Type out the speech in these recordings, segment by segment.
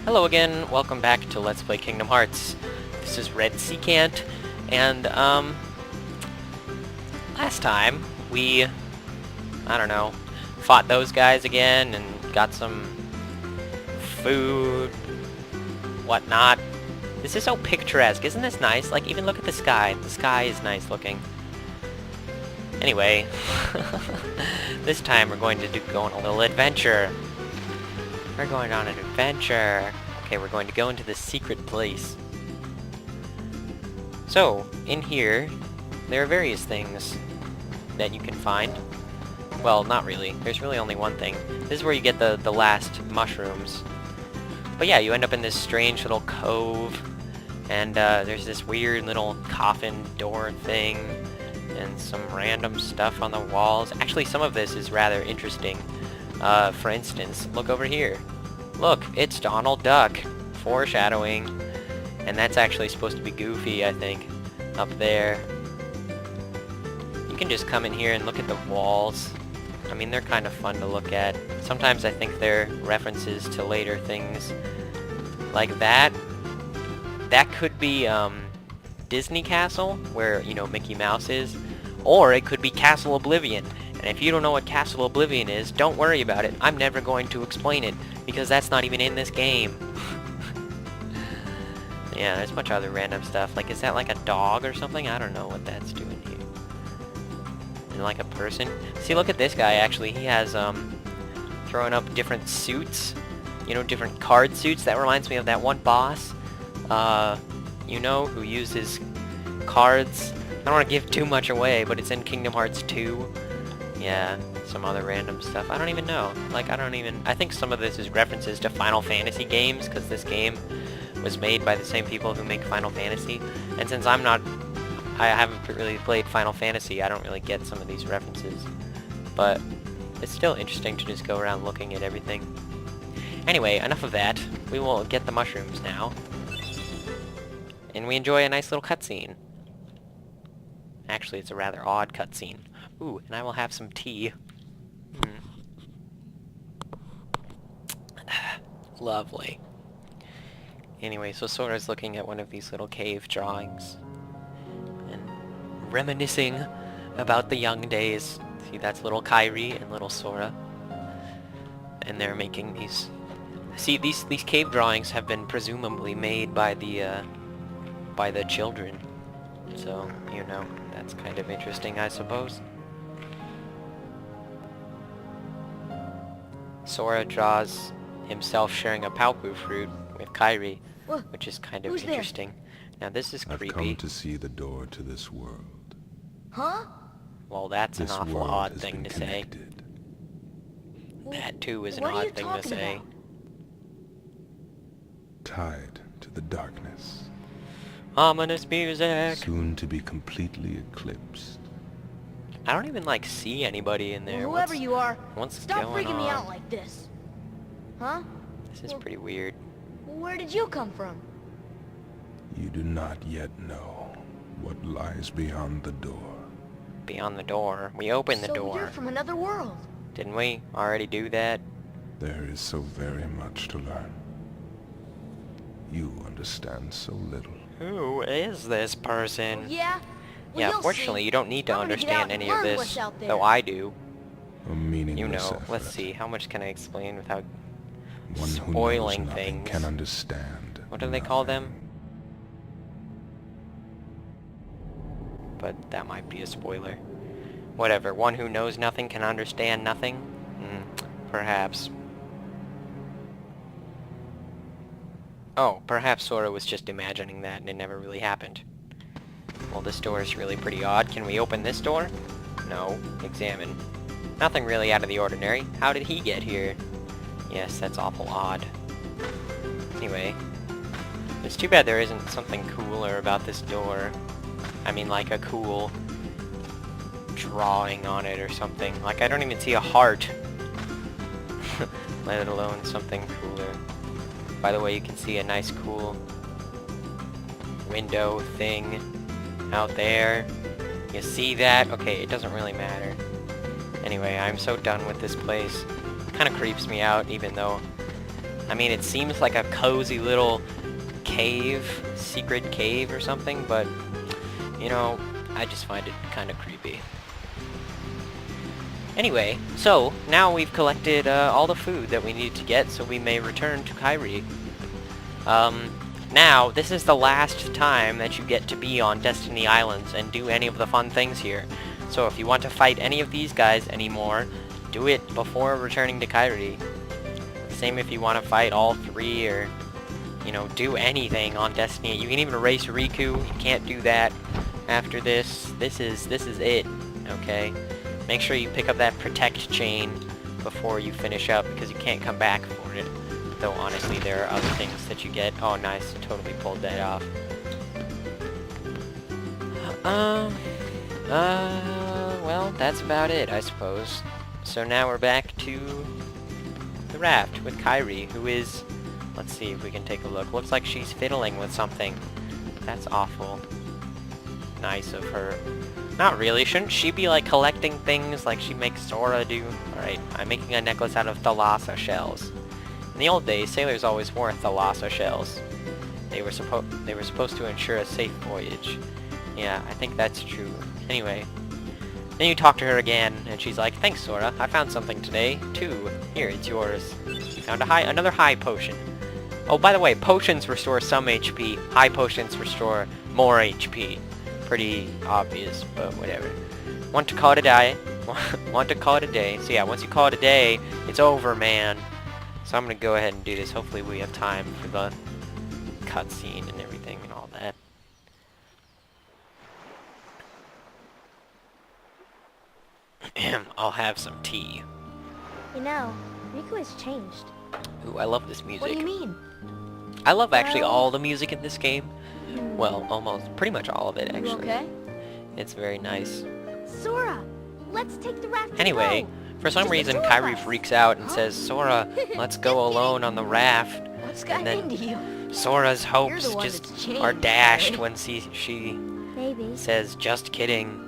Hello again, welcome back to Let's Play Kingdom Hearts. This is Red Seacant, and, last time, we, I don't know, fought those guys again, and got some food, whatnot. This is so picturesque, isn't this nice? Like, even look at the sky. The sky is nice looking. Anyway, this time we're going to go on a little adventure. We're going on an adventure. Okay, we're going to go into this secret place. So, in here, there are various things that you can find. Well, not really. There's really only one thing. This is where you get the last mushrooms. But yeah, you end up in this strange little cove, and there's this weird little coffin door thing, and some random stuff on the walls. Actually, some of this is rather interesting. For instance, look over here. Look, it's Donald Duck. Foreshadowing. And that's actually supposed to be Goofy, I think. Up there. You can just come in here and look at the walls. I mean, they're kind of fun to look at. Sometimes I think they're references to later things. Like that. That could be, Disney Castle, where, you know, Mickey Mouse is. Or it could be Castle Oblivion. And if you don't know what Castle Oblivion is, don't worry about it. I'm never going to explain it, because that's not even in this game. Yeah, there's a bunch of other random stuff. Like, is that like a dog or something? I don't know what that's doing here. And like a person? See, look at this guy, actually. He has, throwing up different suits. You know, different card suits. That reminds me of that one boss, you know, who uses cards. I don't want to give too much away, but it's in Kingdom Hearts 2. Yeah, some other random stuff. I don't even know. Like, I think some of this is references to Final Fantasy games, because this game was made by the same people who make Final Fantasy. And since I haven't really played Final Fantasy, I don't really get some of these references. But it's still interesting to just go around looking at everything. Anyway, enough of that. We will get the mushrooms now. And we enjoy a nice little cutscene. Actually, it's a rather odd cutscene. Ooh, and I will have some tea. Lovely. Anyway, so Sora's looking at one of these little cave drawings. And reminiscing about the young days. See, that's little Kairi and little Sora. And they're making these... See, these cave drawings have been presumably made by the children. So, you know, that's kind of interesting, I suppose. Sora draws himself sharing a Palpu fruit with Kairi, which is kind of interesting. Now this is creepy. I've come to see the door to this world. Huh? Well, that's an awful odd thing to say. That too is an odd thing to say. Tied to the darkness. Ominous music! Soon to be completely eclipsed. I don't even, like, see anybody in there. Well, whoever you are, what's stop going freaking me on? out like this. Huh? This is pretty weird. Where did you come from? You do not yet know what lies beyond the door. Beyond the door? We opened the So door. you're from another world. Didn't we already do that? There is so very much to learn. You understand so little. Who is this person? Yeah? Well, Yeah, you'll fortunately, see. you don't need to I'm gonna get out understand and any of learn this, what's out there. though I do. A meaningless You know, effort. let's see, how much can I explain without One who knows spoiling nothing things? can understand. What do they call them? nothing. But that might be a spoiler. Whatever, one who knows nothing can understand nothing? Perhaps. Oh, perhaps Sora was just imagining that and it never really happened. Well, this door is really pretty odd. Can we open this door? No. Examine. Nothing really out of the ordinary. How did he get here? Yes, that's awful odd. Anyway. It's too bad there isn't something cooler about this door. I mean, like a cool drawing on it or something. Like, I don't even see a heart. Let alone something cooler. By the way, you can see a nice cool window thing out there. You see that? Okay, it doesn't really matter. Anyway, I'm so done with this place. It kind of creeps me out, even though I mean, it seems like a cozy little cave, secret cave or something, but, you know, I just find it kind of creepy. Anyway, so, now we've collected all the food that we need to get, so we may return to Kyrie. Now, this is the last time that you get to be on Destiny Islands and do any of the fun things here. So if you want to fight any of these guys anymore, do it before returning to Kyrie. Same if you want to fight all 3 or, you know, do anything on Destiny. You can even erase Riku. You can't do that after this. This is it, okay? Make sure you pick up that protect chain before you finish up, because you can't come back for it. Though honestly, there are other things that you get. Oh, nice. Totally pulled that off. Well, that's about it, I suppose. So now we're back to the raft with Kyrie, who is... Let's see if we can take a look. Looks like she's fiddling with something. That's awful. Nice of her. Not really. Shouldn't she be, like, collecting things like she makes Sora do? Alright, I'm making a necklace out of thalassa shells. In the old days, sailors always wore thalassa shells. They were supposed to ensure a safe voyage. Yeah, I think that's true. Anyway, then you talk to her again, and she's like, "Thanks, Sora. I found something today, too. Here, it's yours. You found another high potion. Oh, by the way, potions restore some HP. High potions restore more HP. Pretty obvious, but whatever. Want to call it a day? Want to call it a day? So yeah, once you call it a day, it's over, man. So I'm gonna go ahead and do this. Hopefully we have time for the cutscene and everything and all that. I'll have some tea. You know, Riku has changed. Ooh, I love this music. What do you mean? I love actually all the music in this game. Well, almost, pretty much all of it You actually. okay? It's very nice. Sora, let's take the raft. Anyway, to go. for some Just the reason two of Kyrie us. freaks out and Huh? says, "Sora, let's go alone on the raft." What's gotten then- into you? Sora's hopes the one just that's changed, are dashed right? when she Maybe. says, "Just kidding."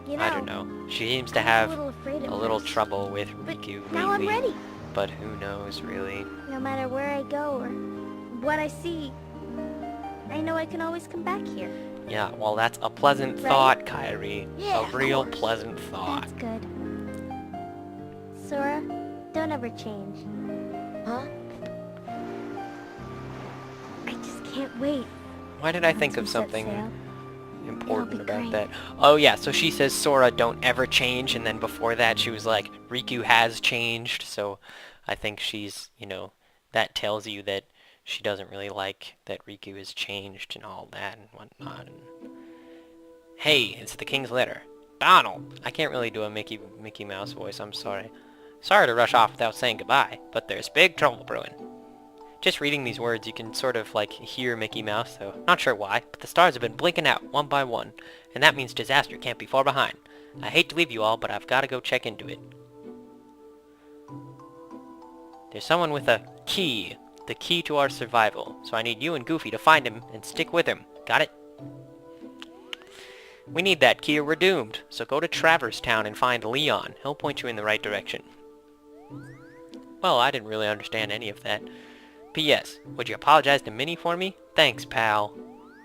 You know, I don't know. She seems to I was have a little afraid at a little first, trouble with but Riku now I'm lately. ready. But who knows, really? No matter where I go or what I see, I know I can always come back here. Yeah, well, that's a pleasant Right? thought, Kyrie. Yeah, A of real course. pleasant thought. That's good. Sora, don't ever change. Huh? I just can't wait. Why did I think Once of we set something sail. important It'll be about great. that? Oh yeah, so she says, "Sora, don't ever change," and then before that she was like, "Riku has changed," so I think she's, you know, that tells you that she doesn't really like that Riku has changed and all that and whatnot. And... Hey, it's the King's letter. Donald! I can't really do a Mickey Mouse voice, I'm sorry. Sorry to rush off without saying goodbye, but there's big trouble brewing. Just reading these words, you can sort of, like, hear Mickey Mouse, though. Not sure why, but the stars have been blinking out, one by one, and that means disaster can't be far behind. I hate to leave you all, but I've got to go check into it. There's someone with a key. The key to our survival. So I need you and Goofy to find him and stick with him. Got it? We need that key or we're doomed. So go to Traverse Town and find Leon. He'll point you in the right direction. Well, I didn't really understand any of that. P.S. Would you apologize to Minnie for me? Thanks, pal.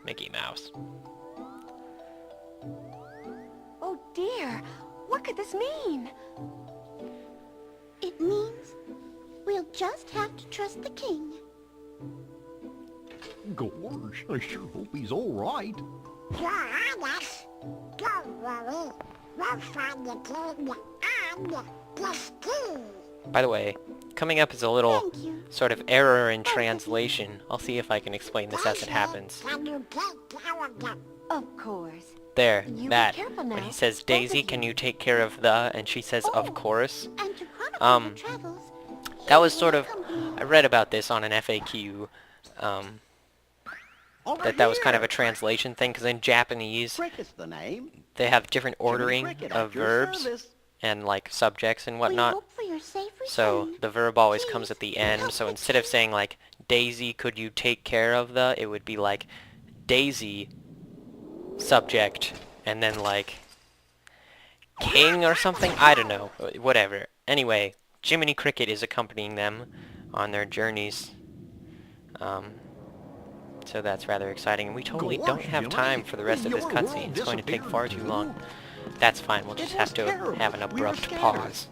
Mickey Mouse. Oh dear, what could this mean? It means we'll just have to trust the king. Gosh, I sure hope he's all right. You're honest. Don't worry. We'll find the king and this key. By the way, coming up is a little Thank you. sort of error in translation. I'll see if I can explain this as it happens. Can you take care of them? Of course. There, You be that. careful When now, he says, both of "Daisy, you." can you take care of the," and she says, "Of Oh. course." And to chronicle Um, your travels, That was he sort will of, accompany I read about this on an FAQ, Over that was kind of here. a translation thing, because in Japanese, Cricket's the name. they have different Jiminy ordering Cricket of at your verbs service. and, like, subjects and We whatnot. hope for your safe So return. the verb always Please, comes at the end, help so the instead of king. saying, like, "Daisy, could you take care of the," it would be like, "Daisy, subject," and then, like, "King" or something? I don't know. Whatever. Anyway, Jiminy Cricket is accompanying them on their journeys. So that's rather exciting, and we totally don't have time for the rest of this cutscene. It's going to take far too long. That's fine, we'll just have to have an abrupt pause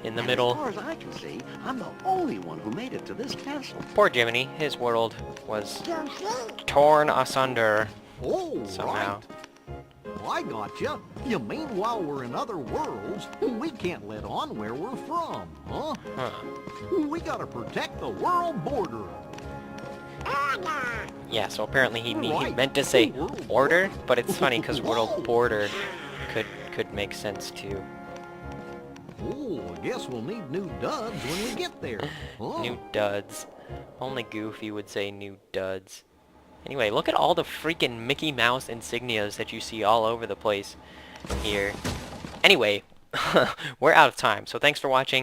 in the middle. As far as I can see, I'm the only one who made it to this castle. Poor Jiminy, his world was You see? torn asunder Oh, somehow. right. I gotcha. You mean while we're in other worlds, we can't let on where we're from, huh? Huh. We gotta protect the world border. Order. Yeah, so apparently he Right. meant to say World order, but it's funny because Whoa. world border could make sense too. Oh, I guess we'll need new duds when we get there. Huh? New duds. Only Goofy would say new duds. Anyway, look at all the freaking Mickey Mouse insignias that you see all over the place here. Anyway, we're out of time, so thanks for watching.